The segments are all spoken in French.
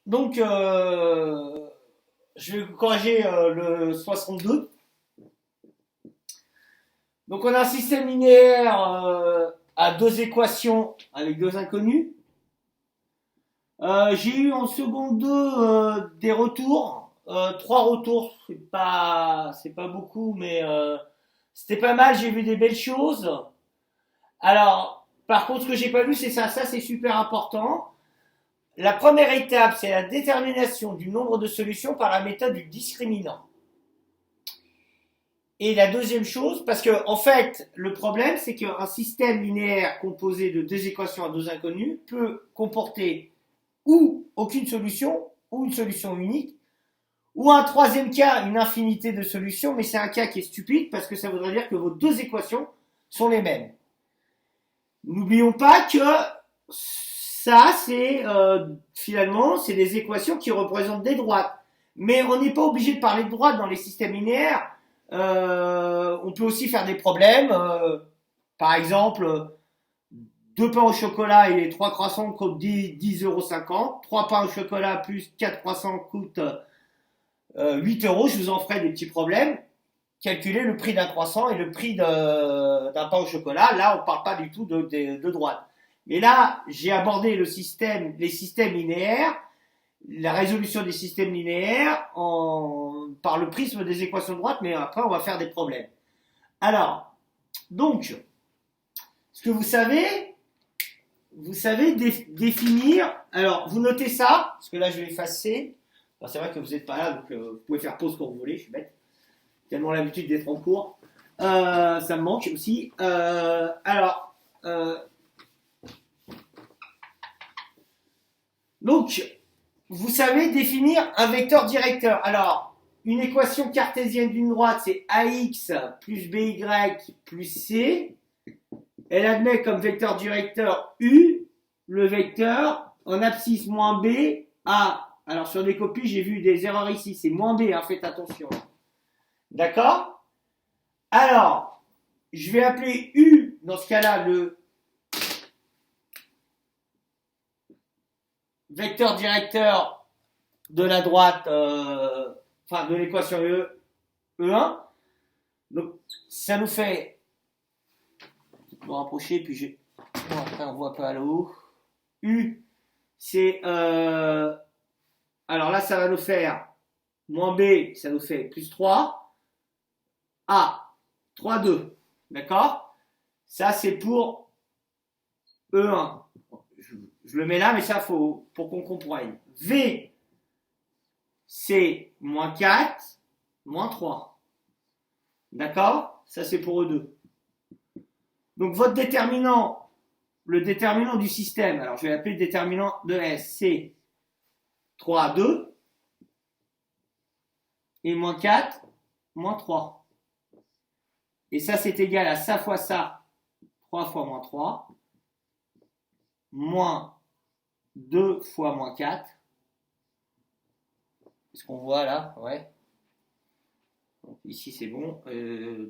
Donc, je vais corriger le 62. Donc, on a un système linéaire à deux équations avec deux inconnus. J'ai eu en seconde 2 des retours. Trois retours, c'est pas beaucoup, mais c'était pas mal. J'ai vu des belles choses. Alors, par contre, ce que j'ai pas vu, c'est ça. Ça, c'est super important. La première étape, c'est la détermination du nombre de solutions par la méthode du discriminant. Et la deuxième chose, parce que en fait, le problème, c'est qu'un système linéaire composé de deux équations à deux inconnues peut comporter ou aucune solution, ou une solution unique, ou un troisième cas, une infinité de solutions, mais c'est un cas qui est stupide parce que ça voudrait dire que vos deux équations sont les mêmes. N'oublions pas que ça, c'est finalement, c'est des équations qui représentent des droites. Mais on n'est pas obligé de parler de droite dans les systèmes linéaires. On peut aussi faire des problèmes. Par exemple, deux pains au chocolat et trois croissants coûtent 10,50 €. Trois pains au chocolat plus quatre croissants coûtent 8 €. Je vous en ferai des petits problèmes. Calculez le prix d'un croissant et le prix d'un pain au chocolat. Là, on ne parle pas du tout de droite. Mais là, j'ai abordé les systèmes linéaires, la résolution des systèmes linéaires par le prisme des équations de droite, mais après, on va faire des problèmes. Alors, donc, ce que vous savez définir. Alors, vous notez ça, parce que là, je vais effacer. Enfin, c'est vrai que vous n'êtes pas là, donc vous pouvez faire pause quand vous voulez, je suis bête. Tellement l'habitude d'être en cours. Ça me manque aussi. Donc, vous savez définir un vecteur directeur. Alors, une équation cartésienne d'une droite, c'est AX plus BY plus C. Elle admet comme vecteur directeur U, le vecteur en abscisse moins B, A. Alors, sur des copies, j'ai vu des erreurs ici. C'est moins B, hein, faites attention. D'accord? Alors, je vais appeler U, dans ce cas-là, le vecteur directeur de la droite, de l'équation E1. Donc, ça nous fait, je vais me rapprocher, puis après on voit pas là-haut. U, c'est, alors là, ça va nous faire moins B, ça nous fait plus 3. A, 3, 2. D'accord? Ça, c'est pour E1. Je le mets là, mais ça, faut pour qu'on comprenne. V, c'est moins 4, moins 3. D'accord? Ça, c'est pour E2. Donc, votre déterminant, le déterminant du système, alors je vais l'appeler le déterminant de S, c'est 3, 2, et moins 4, moins 3. Et ça, c'est égal à ça fois ça, 3 fois moins 3, moins 2 fois moins 4. Est-ce qu'on voit là? Ouais. Donc, ici, c'est bon.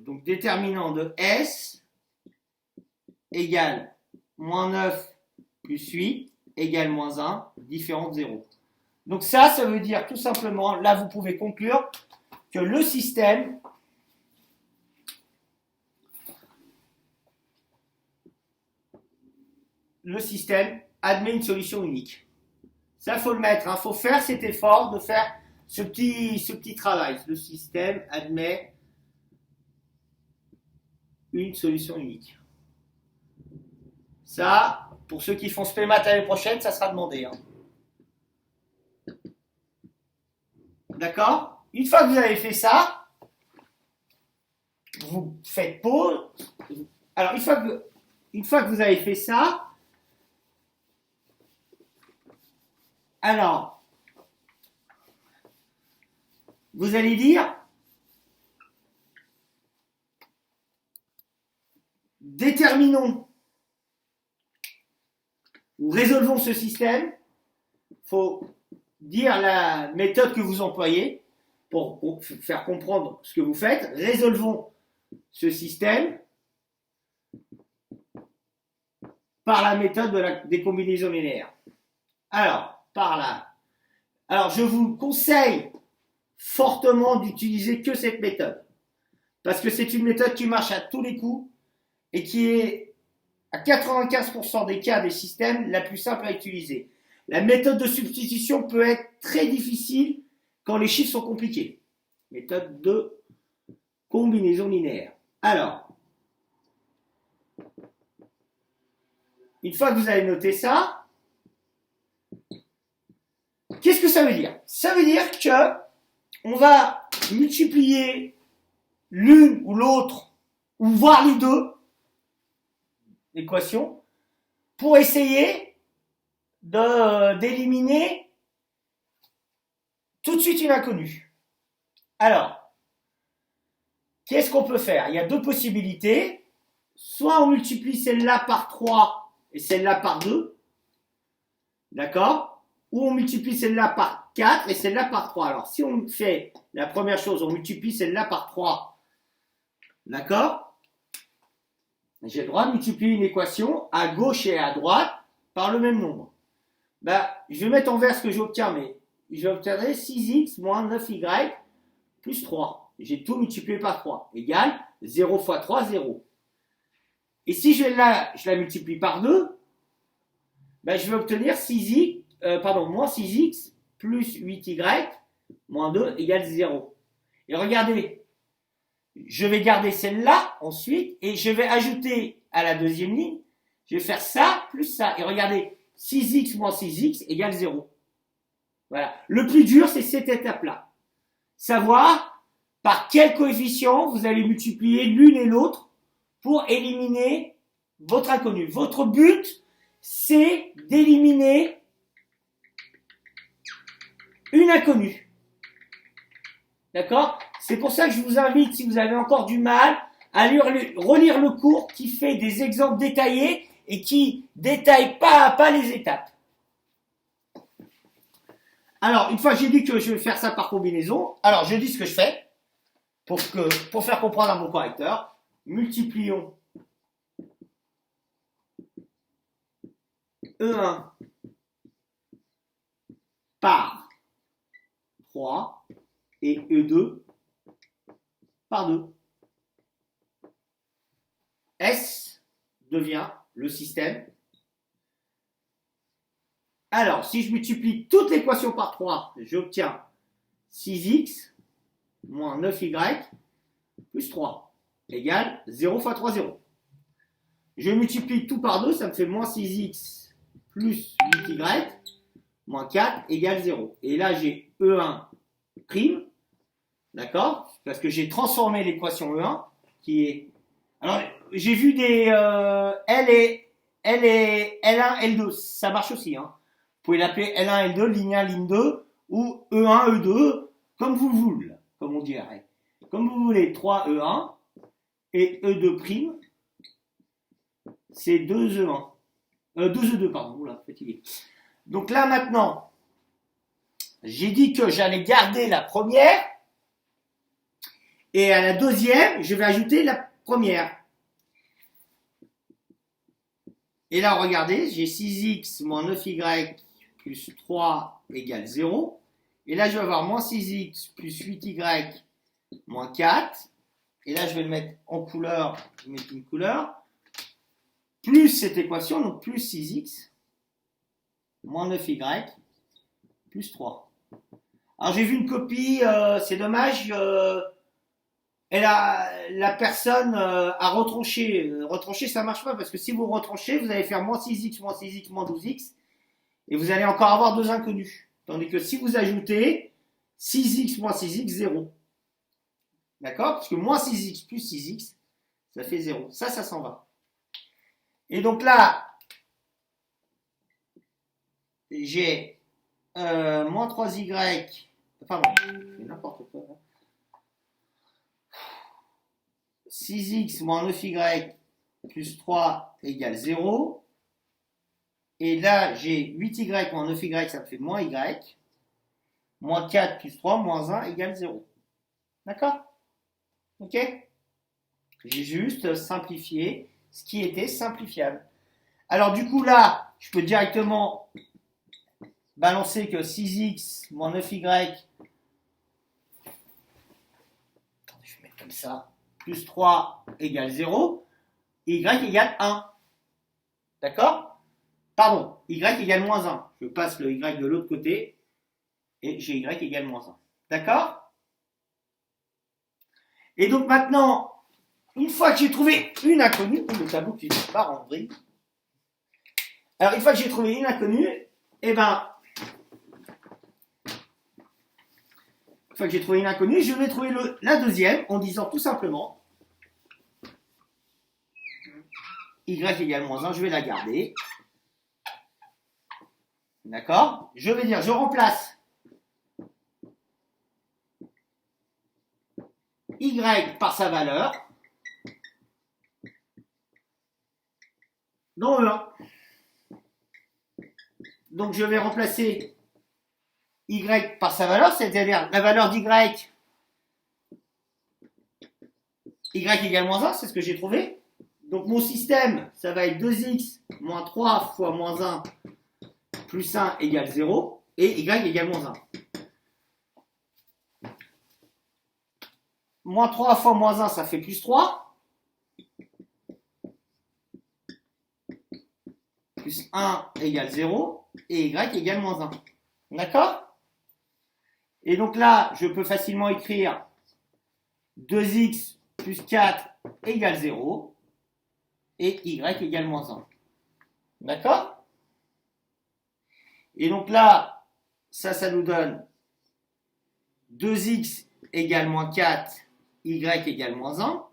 Donc, déterminant de S égale moins 9 plus 8 égale moins 1, différent de 0. Donc ça veut dire tout simplement, là, vous pouvez conclure que le système admet une solution unique. Ça, il faut le mettre. Il faut faire cet effort de faire ce petit travail. Le système admet une solution unique. Ça, pour ceux qui font SPEMAT l'année prochaine, ça sera demandé. Hein. D'accord? Une fois que vous avez fait ça, vous faites pause. Alors, une fois que vous avez fait ça, alors, vous allez dire déterminons ou résolvons ce système. Il faut dire la méthode que vous employez pour faire comprendre ce que vous faites. Résolvons ce système par la méthode des combinaisons linéaires. Alors, par Alors, je vous conseille fortement d'utiliser que cette méthode. Parce que c'est une méthode qui marche à tous les coups et qui est à 95% des cas des systèmes la plus simple à utiliser. La méthode de substitution peut être très difficile quand les chiffres sont compliqués. Méthode de combinaison linéaire. Alors, une fois que vous avez noté ça, qu'est-ce que ça veut dire? Ça veut dire que on va multiplier l'une ou l'autre, ou voire les deux équations, pour essayer d'éliminer tout de suite une inconnue. Alors, qu'est-ce qu'on peut faire? Il y a deux possibilités. Soit on multiplie celle-là par 3 et celle-là par 2. D'accord? Ou on multiplie celle-là par 4 et celle-là par 3. Alors, si on fait la première chose, on multiplie celle-là par 3. D'accord? J'ai le droit de multiplier une équation à gauche et à droite par le même nombre. Je vais mettre en vert ce que j'obtiens, mais j'obtiendrai 6x moins 9y plus 3. J'ai tout multiplié par 3, égale 0 fois 3, 0. Et si je la multiplie par 2, je vais obtenir moins 6x plus 8y moins 2 égale 0. Et regardez, je vais garder celle-là ensuite et je vais ajouter à la deuxième ligne, je vais faire ça plus ça. Et regardez, 6x moins 6x égale 0. Voilà. Le plus dur, c'est cette étape-là. Savoir par quel coefficient vous allez multiplier l'une et l'autre pour éliminer votre inconnu. Votre but, c'est d'éliminer une inconnue. D'accord? C'est pour ça que je vous invite, si vous avez encore du mal, à relire le cours qui fait des exemples détaillés et qui détaille pas à pas les étapes. Alors, une fois que j'ai dit que je vais faire ça par combinaison, alors je dis ce que je fais pour faire comprendre à mon correcteur. Multiplions E1 par 3 et E2 par 2. S devient le système. Alors, si je multiplie toute l'équation par 3, j'obtiens 6x moins 9y plus 3 égale 0 fois 3, 0. Je multiplie tout par 2, ça me fait moins 6x plus 8y moins 4 égale 0. Et là, j'ai E1 prime, d'accord? Parce que j'ai transformé l'équation E1 qui est... Alors, j'ai vu des L et L1, L2, ça marche aussi. Hein. Vous pouvez l'appeler L1, L2, ligne 1, ligne 2, ou E1, E2, comme vous voulez, comme on dirait. Comme vous voulez, 3 E1 et E2 prime, c'est 2 E1. 2 E2, pardon, oula, fatigué. Donc là, maintenant, j'ai dit que j'allais garder la première, et à la deuxième, je vais ajouter la première. Et là, regardez, j'ai 6x moins 9y plus 3 égale 0. Et là, je vais avoir moins 6x plus 8y moins 4. Et là, je vais le mettre en couleur, je vais mettre une couleur. Plus cette équation, donc plus 6x moins 9y plus 3. Alors, j'ai vu une copie, c'est dommage, la personne a retranché. Retrancher, ça marche pas parce que si vous retranchez, vous allez faire moins 6x moins 12x et vous allez encore avoir deux inconnus. Tandis que si vous ajoutez 6x moins 6x, 0. D'accord? Parce que moins 6x plus 6x, ça fait 0. Ça s'en va. Et donc là, j'ai moins 3y. Pardon, c'est n'importe quoi. 6x moins 9y plus 3 égale 0. Et là, j'ai 8y moins 9y, ça me fait moins y. Moins 4 plus 3, moins 1 égale 0. D'accord? Ok? J'ai juste simplifié ce qui était simplifiable. Alors du coup là, je peux directement balancer que 6x moins 9y, attendez, je vais mettre comme ça, plus 3 égale 0, et y égale 1. D'accord? Pardon, y égale moins 1. Je passe le y de l'autre côté, et j'ai y égale moins 1. D'accord? Et donc maintenant, une fois que j'ai trouvé une inconnue, le tableau qui part en vrille. Alors une fois que j'ai trouvé une inconnue, eh ben, une fois que j'ai trouvé une inconnue, je vais trouver la deuxième en disant tout simplement y égale moins 1, je vais la garder. D'accord? Je vais dire, je remplace y par sa valeur dans E1. Donc je vais remplacer y par sa valeur, c'est-à-dire la valeur d'y, y égale moins 1, c'est ce que j'ai trouvé. Donc mon système, ça va être 2x moins 3 fois moins 1 plus 1 égale 0, et y égale moins 1. Moins 3 fois moins 1, ça fait plus 3. Plus 1 égale 0, et y égale moins 1. D'accord? Et donc là, je peux facilement écrire 2x plus 4 égale 0, et y égale moins 1. D'accord? Et donc là, ça nous donne 2x égale moins 4, y égale moins 1.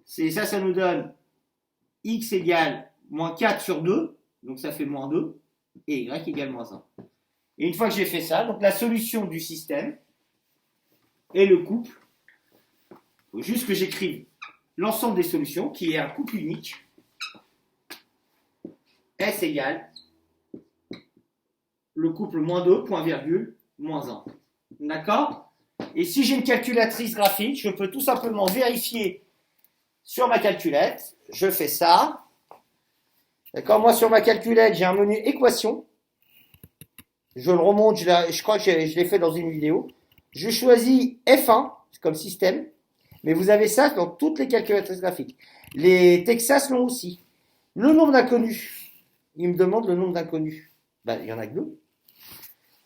Ça nous donne x égale moins 4 sur 2, donc ça fait moins 2, et y égale moins 1. Et une fois que j'ai fait ça, donc la solution du système est le couple, il faut juste que j'écrive l'ensemble des solutions, qui est un couple unique, S égale le couple moins 2, point virgule, moins 1. D'accord? Et si j'ai une calculatrice graphique, je peux tout simplement vérifier sur ma calculette. Je fais ça. D'accord? Moi, sur ma calculette, j'ai un menu équation. Je le remonte, je crois que je l'ai fait dans une vidéo. Je choisis F1 comme système. Mais vous avez ça dans toutes les calculatrices graphiques. Les Texas l'ont aussi. Le nombre d'inconnus. Il me demande le nombre d'inconnus. Ben, il y en a que 2.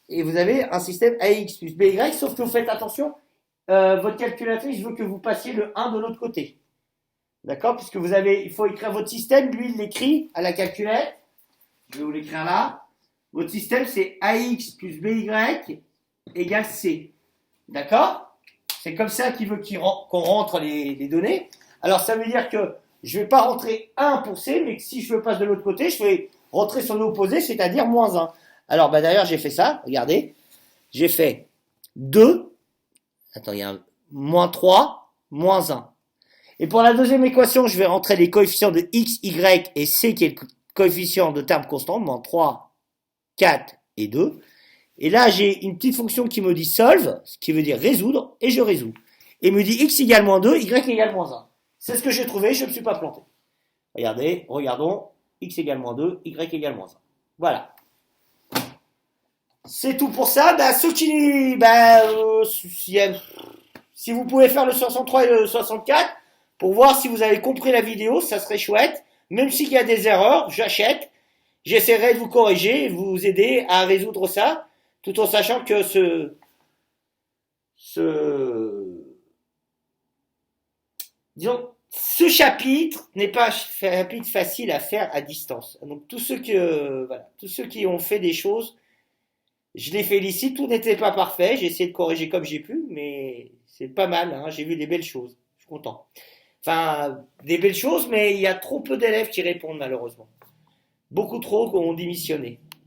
Et vous avez un système AX plus BY, sauf que vous faites attention, votre calculatrice veut que vous passiez le 1 de l'autre côté. D'accord? Puisque il faut écrire votre système, lui il l'écrit à la calculette. Je vais vous l'écrire là. Votre système c'est AX plus BY égale C. D'accord? C'est comme ça qu'il veut qu'on rentre les données. Alors ça veut dire que je ne vais pas rentrer 1 pour C, mais que si je le passe de l'autre côté, je vais rentrer son opposé, c'est-à-dire moins 1. Alors, d'ailleurs, j'ai fait ça, regardez. J'ai fait 2, attends, il y a un moins 3, moins 1. Et pour la deuxième équation, je vais rentrer les coefficients de x, y et c, qui est le coefficient de termes constants, moins 3, 4 et 2. Et là, j'ai une petite fonction qui me dit solve, ce qui veut dire résoudre, et je résous. Et me dit x égale moins 2, y égale moins 1. C'est ce que j'ai trouvé, je ne me suis pas planté. Regardons, x égale moins 2, y égale moins 1. Voilà. C'est tout pour ça. Si vous pouvez faire le 63 et le 64 pour voir si vous avez compris la vidéo, ça serait chouette. Même s'il y a des erreurs, j'achète. J'essaierai de vous corriger et de vous aider à résoudre ça, tout en sachant que ce chapitre n'est pas un chapitre facile à faire à distance. Donc tous ceux qui ont fait des choses, je les félicite, tout n'était pas parfait, j'ai essayé de corriger comme j'ai pu, mais c'est pas mal, hein, j'ai vu des belles choses, je suis content. Enfin, des belles choses, mais il y a trop peu d'élèves qui répondent malheureusement. Beaucoup trop ont démissionné.